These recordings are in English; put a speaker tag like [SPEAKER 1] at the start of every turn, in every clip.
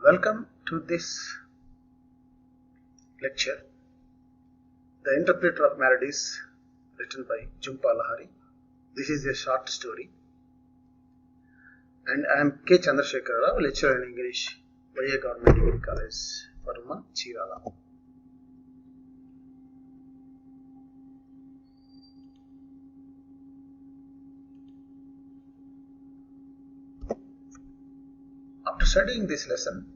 [SPEAKER 1] Welcome to this lecture, The Interpreter of Maladies, written by Jhumpa Lahiri. This is a short story, and I am K. Chandrasekhar Rao, lecturer in English, YA Government Degree College, Varuma, Chirala. After studying this lesson,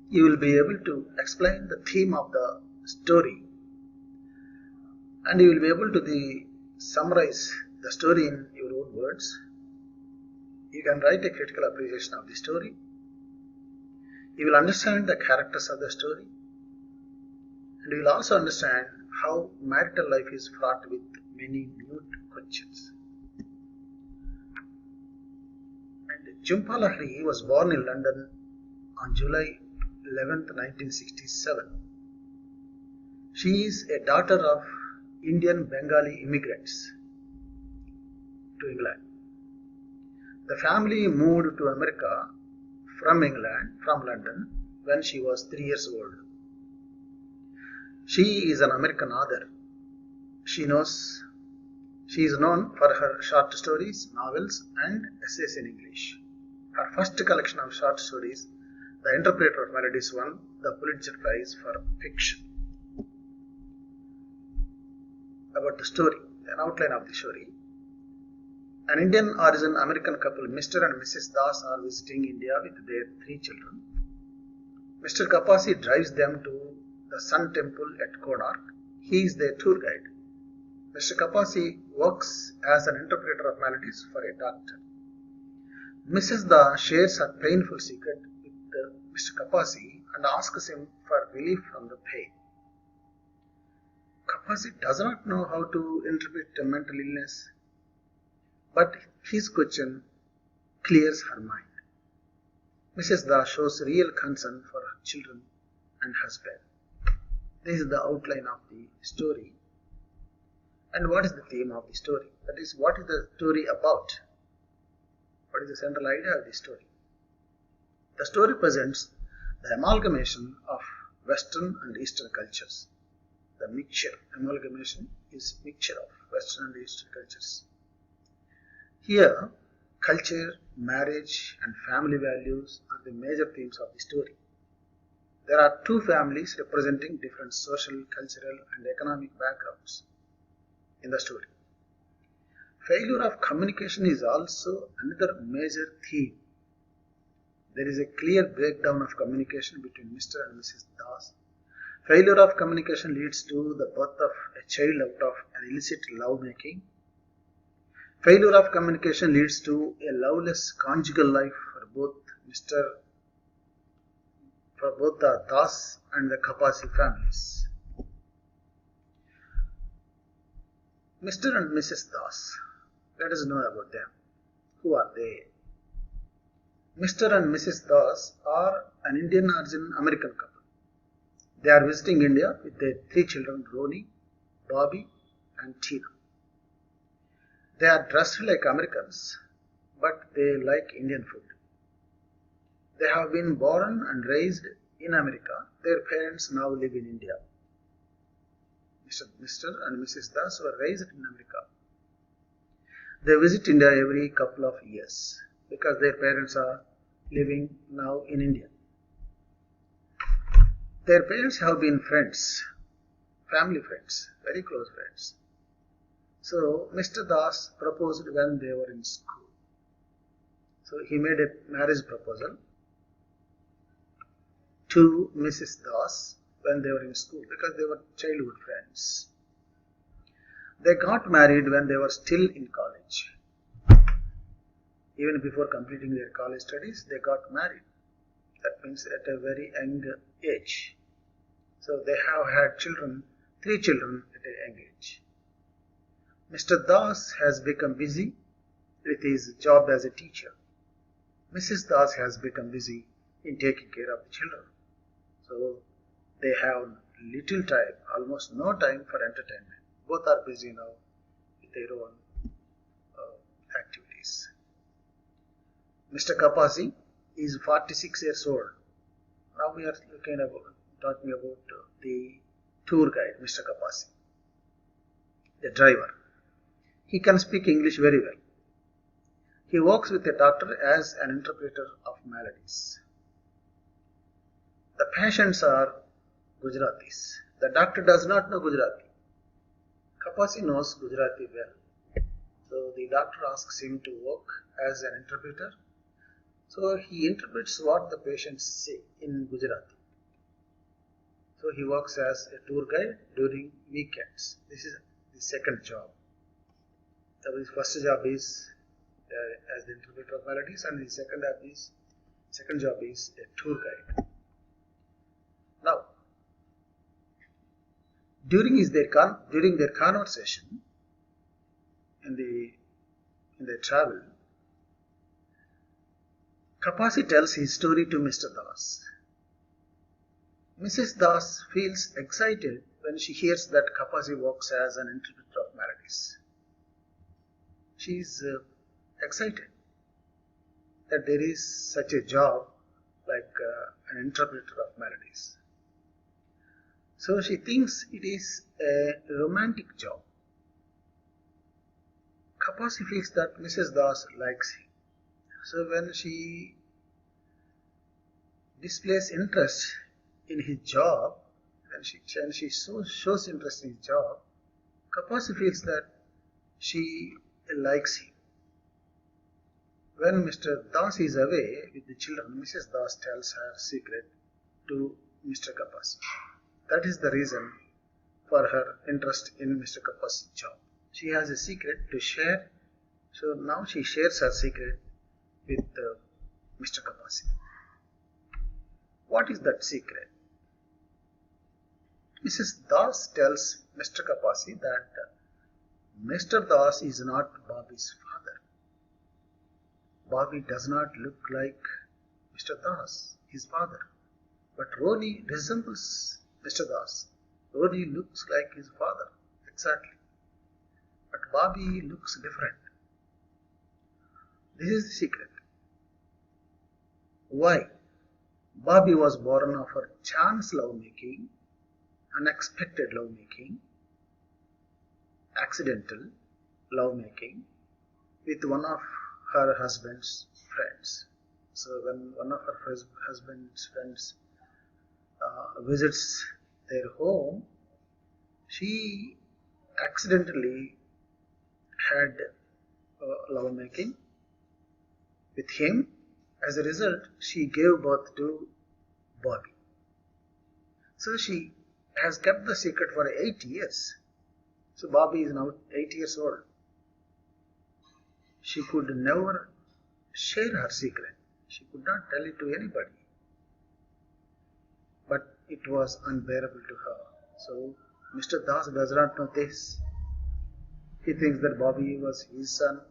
[SPEAKER 1] you will be able to explain the theme of the story, and you will be able to summarize the story in your own words. You can write a critical appreciation of the story. You will understand the characters of the story, and you will also understand how marital life is fraught with many mute questions. And Jhumpa Lahiri was born in London on July 11th, 1967. She is a daughter of Indian Bengali immigrants to England. The family moved to America from London, when she was 3 years old. She is an American author. She is known for her short stories, novels, and essays in English. Her first collection of short stories, The Interpreter of Maladies, won the Pulitzer Prize for Fiction. About the story, an outline of the story. An Indian origin American couple, Mr. and Mrs. Das, are visiting India with their 3 children. Mr. Kapasi drives them to the Sun Temple at Konark. He is their tour guide. Mr. Kapasi works as an interpreter of maladies for a doctor. Mrs. Das shares her painful secret with Mr. Kapasi and asks him for relief from the pain. Kapasi does not know how to interpret a mental illness, but his question clears her mind. Mrs. Das shows real concern for her children and husband. This is the outline of the story. And what is the theme of the story? That is, what is the story about? What is the central idea of the story? The story presents the amalgamation of Western and Eastern cultures. The amalgamation is mixture of Western and Eastern cultures. Here, culture, marriage, and family values are the major themes of the story. There are 2 families representing different social, cultural, and economic backgrounds in the story. Failure of communication is also another major theme. There is a clear breakdown of communication between Mr. and Mrs. Das. Failure of communication leads to the birth of a child out of an illicit lovemaking. Failure of communication leads to a loveless conjugal life for both the Das and the Kapasi families. Mr. and Mrs. Das. Let us know about them. Who are they? Mr. and Mrs. Das are an Indian origin American couple. They are visiting India with their 3 children, Roni, Bobby, and Tina. They are dressed like Americans, but they like Indian food. They have been born and raised in America. Their parents now live in India. Mr. and Mrs. Das were raised in America. They visit India every couple of years because their parents are living now in India. Their parents have been friends, family friends, very close friends. So Mr. Das proposed when they were in school. So he made a marriage proposal to Mrs. Das when they were in school because they were childhood friends. They got married when they were still in college. Even before completing their college studies, they got married. That means at a very young age. So they have had 3 children at a young age. Mr. Das has become busy with his job as a teacher. Mrs. Das has become busy in taking care of the children. So they have little time, almost no time for entertainment. Both are busy now with their own activities. Mr. Kapasi is 46 years old. Now we are talking about the tour guide, Mr. Kapasi, the driver. He can speak English very well. He works with a doctor as an interpreter of maladies. The patients are Gujaratis. The doctor does not know Gujarati. Kapasi knows Gujarati well. So the doctor asks him to work as an interpreter. So he interprets what the patients say in Gujarati. So he works as a tour guide during weekends. This is the second job. The first job is as the interpreter of maladies, and the second job is a tour guide. Now, during their conversation in their travel, Kapasi tells his story to Mr. Das. Mrs. Das feels excited when she hears that Kapasi works as an interpreter of maladies. She is excited that there is such a job like an interpreter of melodies. So she thinks it is a romantic job. Kapasi feels that Mrs. Das likes him. So when she displays interest in his job, and she shows interest in his job, Kapasi feels that she likes him. When Mr. Das is away with the children, Mrs. Das tells her secret to Mr. Kapasi. That is the reason for her interest in Mr. Kapasi's job. She has a secret to share, so now she shares her secret with Mr. Kapasi. What is that secret? Mrs. Das tells Mr. Kapasi that Mr. Das is not Bobby's father. Bobby does not look like Mr. Das, his father. But Roni resembles Mr. Das. Roni looks like his father, exactly. But Bobby looks different. This is the secret. Why? Bobby was born of her chance lovemaking, unexpected lovemaking, accidental lovemaking with one of her husband's friends. So when one of her husband's friends visits their home, she accidentally had lovemaking with him. As a result, she gave birth to Bobby. So she has kept the secret for 8 years. So Bobby is now 8 years old. She could never share her secret. She could not tell it to anybody. But it was unbearable to her. So Mr. Das does not know this. He thinks that Bobby was his son.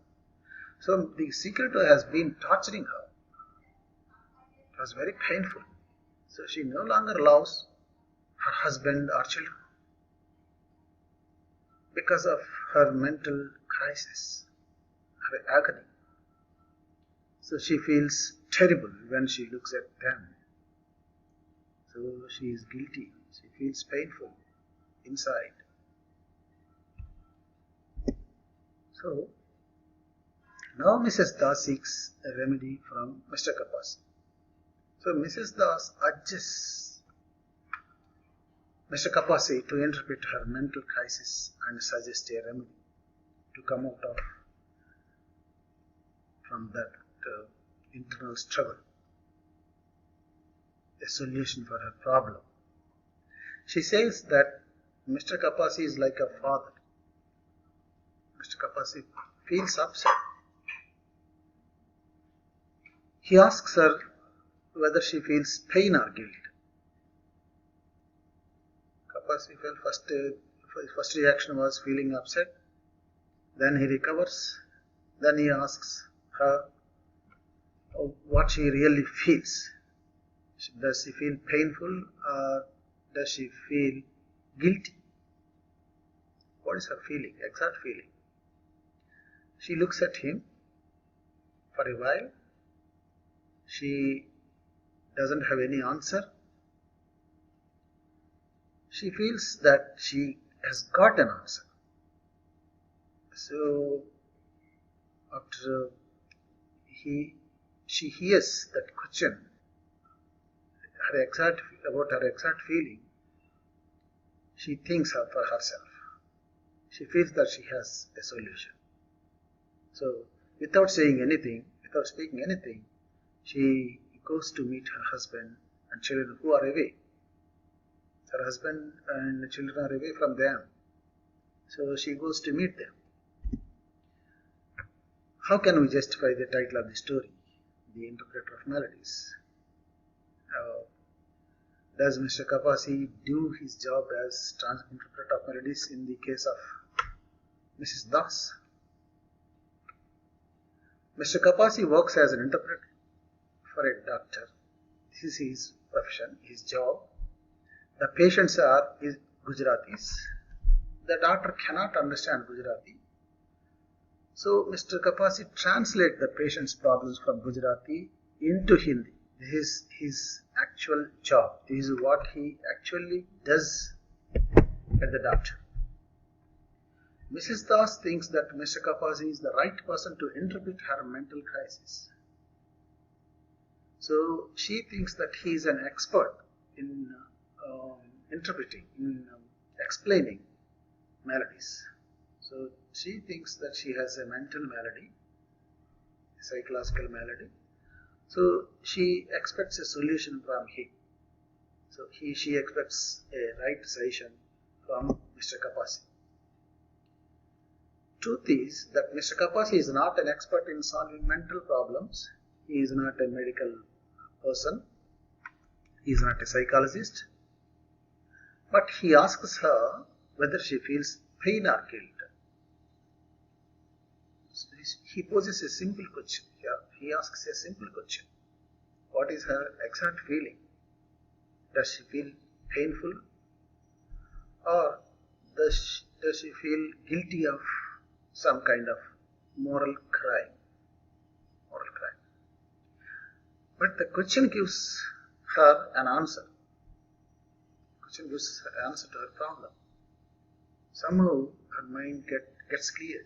[SPEAKER 1] So the secret has been torturing her. It was very painful. So she no longer loves her husband or children because of her mental crisis, her agony. So she feels terrible when she looks at them. So she is guilty. She feels painful inside. So now Mrs. Das seeks a remedy from Mr. Kapasi. So Mrs. Das urges Mr. Kapasi to interpret her mental crisis and suggest a remedy to come out of from that internal struggle, a solution for her problem. She says that Mr. Kapasi is like a father. Mr. Kapasi feels upset. He asks her whether she feels pain or guilt. Kapasi felt first reaction was feeling upset. Then he recovers. Then he asks her what she really feels. Does she feel painful or does she feel guilty? What is her feeling, exact feeling? She looks at him for a while. she doesn't have any answer. She feels that she has got an answer. So after she hears that question, about her exact feeling, she thinks for herself. She feels that she has a solution. So without saying anything, without speaking anything, she goes to meet her husband and children who are away. Her husband and the children are away from them. So she goes to meet them. How can we justify the title of the story, The Interpreter of Melodies? Does Mr. Kapasi do his job as interpreter of melodies in the case of Mrs. Das? Mr. Kapasi works as an interpreter for a doctor. This is his profession, his job. The patients are Gujaratis. The doctor cannot understand Gujarati. So Mr. Kapasi translates the patient's problems from Gujarati into Hindi. This is his actual job. This is what he actually does at the doctor. Mrs. Das thinks that Mr. Kapasi is the right person to interpret her mental crisis. So she thinks that he is an expert in interpreting, in explaining melodies. So she thinks that she has a mental malady, a psychological malady. So she expects a solution from him. So she expects a right solution from Mr. Kapasi. Truth is that Mr. Kapasi is not an expert in solving mental problems. He is not a medical person. He is not a psychologist. But he asks her whether she feels pain or guilt. So he poses a simple question. He asks a simple question. What is her exact feeling? Does she feel painful? Or does she feel guilty of some kind of moral crime? But the question gives her an answer. The question gives her an answer to her problem. Somehow her mind gets clear.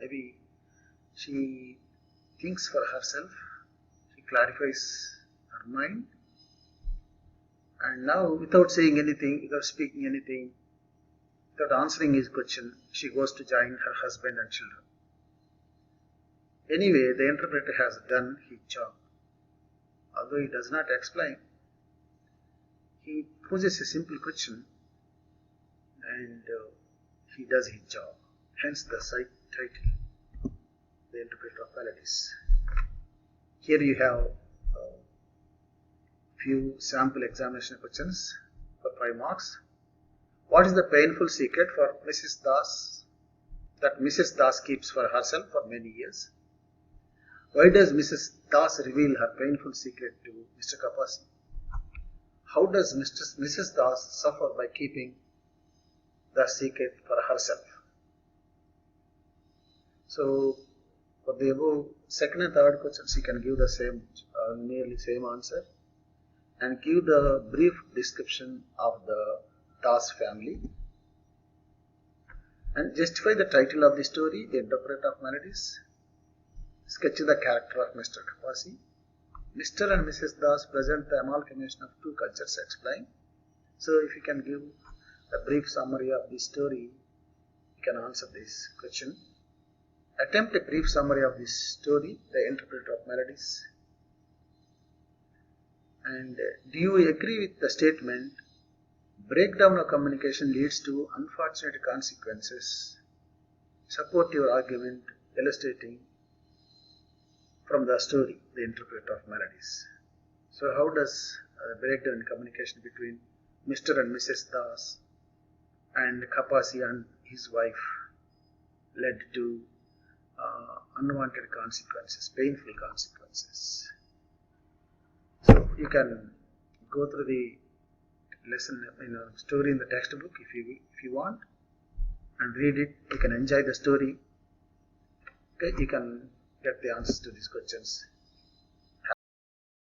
[SPEAKER 1] Maybe she thinks for herself. She clarifies her mind. And now, without saying anything, without speaking anything, without answering his question, she goes to join her husband and children. Anyway, the interpreter has done his job. Although he does not explain, he poses a simple question and he does his job. Hence the title, The Interpreter of Melodies. Here you have few sample examination questions for 5 marks. What is the painful secret for Mrs. Das that Mrs. Das keeps for herself for many years? Why does Mrs. Das reveal her painful secret to Mr. Kapasi? How does Mrs. Das suffer by keeping the secret for herself? So, for the above second and third questions, you can give the same, nearly same answer, and give the brief description of the Das family, and justify the title of the story, The Interpreter of Melodies. Sketch the character of Mr. Kapasi. Mr. and Mrs. Das present the amalgamation of two cultures. Explain. So, if you can give a brief summary of the story, you can answer this question. Attempt a brief summary of this story, The Interpreter of Melodies. And do you agree with the statement, breakdown of communication leads to unfortunate consequences? Support your argument illustrating from the story, The Interpreter of Melodies. So how does breakdown in communication between Mr. and Mrs. Das and Kapasi and his wife led to unwanted consequences, painful consequences? So you can go through the lesson, story in the textbook if you want, and read it. You can enjoy the story. Okay, you can get the answers to these questions